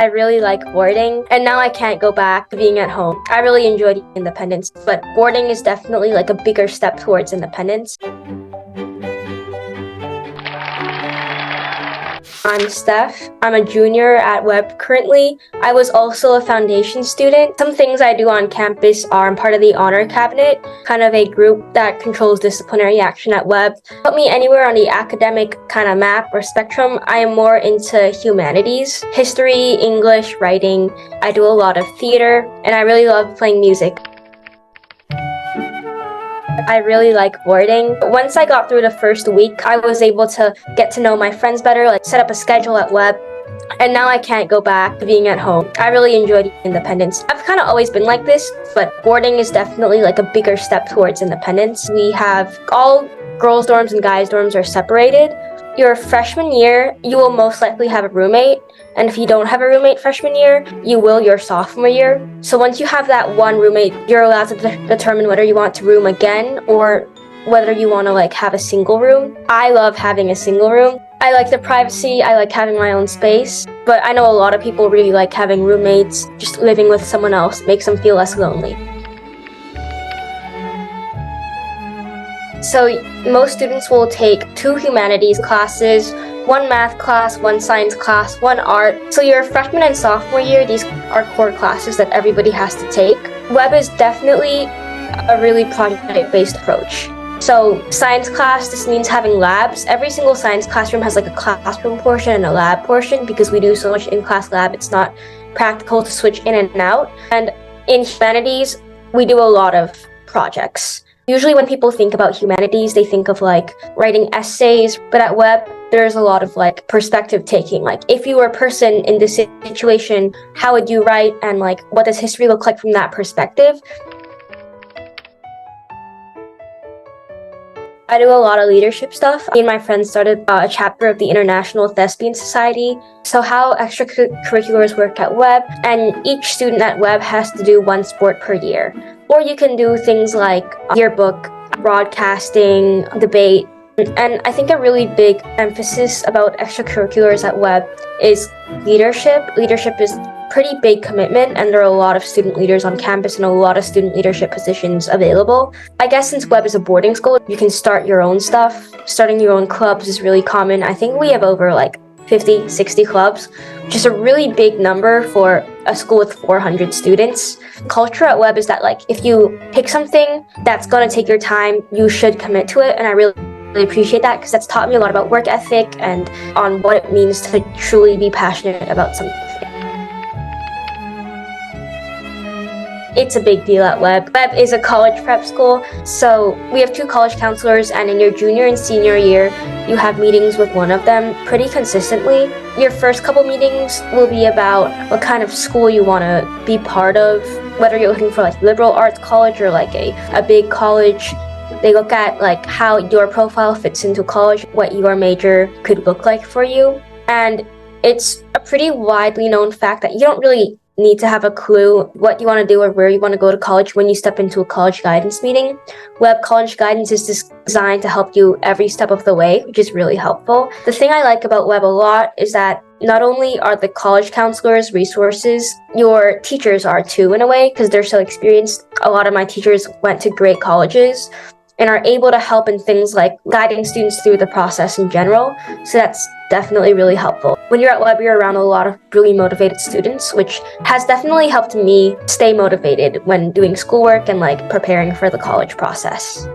I really like boarding, and now I can't go back to being at home. I really enjoyed independence, but boarding is definitely like a bigger step towards independence. I'm Steph. I'm a junior at Webb currently. I was also a foundation student. Some things I do on campus are I'm part of the honor cabinet, kind of a group that controls disciplinary action at Webb. Put me anywhere on the academic kind of map or spectrum, I am more into humanities, history, English, writing. I do a lot of theater, and I really love playing music. I really like boarding. Once I got through the first week, I was able to get to know my friends better, like set up a schedule at Webb, and now I can't go back to being at home. I really enjoyed independence. I've kind of always been like this, but boarding is definitely like a bigger step towards independence. We have all girls' dorms and guys' dorms are separated. Your freshman year, you will most likely have a roommate. And if you don't have a roommate freshman year, you will your sophomore year. So once you have that one roommate, you're allowed to determine whether you want to room again or whether you want to like have a single room. I love having a single room. I like the privacy, I like having my own space, but I know a lot of people really like having roommates. Just living with someone else makes them feel less lonely. So most students will take 2 humanities classes, 1 math class, 1 science class, 1 art. So your freshman and sophomore year, these are core classes that everybody has to take. Webb is definitely a really project-based approach. So science class, this means having labs. Every single science classroom has like a classroom portion and a lab portion because we do so much in-class lab, it's not practical to switch in and out. And in humanities, we do a lot of projects. Usually when people think about humanities, they think of like writing essays, but at Webb, there's a lot of like perspective taking. Like if you were a person in this situation, how would you write and like what does history look like from that perspective? I do a lot of leadership stuff. Me and my friends started a chapter of the International Thespian Society. So how extracurriculars work at Webb, and each student at Webb has to do 1 sport per year. Or you can do things like yearbook, broadcasting, debate. And I think a really big emphasis about extracurriculars at Webb is leadership. Leadership is pretty big commitment, and there are a lot of student leaders on campus and a lot of student leadership positions available. I guess since Webb is a boarding school, you can start your own stuff. Starting your own clubs is really common. I think we have over like 50, 60 clubs, which is a really big number for a school with 400 students. Culture at Webb is that like if you pick something that's gonna take your time, you should commit to it, and I really appreciate that because that's taught me a lot about work ethic and on what it means to truly be passionate about something. It's a big deal at Webb. Webb is a college prep school, so we have 2 college counselors, and in your junior and senior year, you have meetings with one of them pretty consistently. Your first couple meetings will be about what kind of school you want to be part of, whether you're looking for like liberal arts college or like a big college. They look at like how your profile fits into college, what your major could look like for you. And it's a pretty widely known fact that you don't really need to have a clue what you want to do or where you want to go to college when you step into a college guidance meeting. Webb College Guidance is designed to help you every step of the way, which is really helpful. The thing I like about Webb a lot is that not only are the college counselors resources, your teachers are too in a way because they're so experienced. A lot of my teachers went to great colleges and are able to help in things like guiding students through the process in general. So that's definitely really helpful. When you're at Webb, you're around a lot of really motivated students, which has definitely helped me stay motivated when doing schoolwork and like preparing for the college process.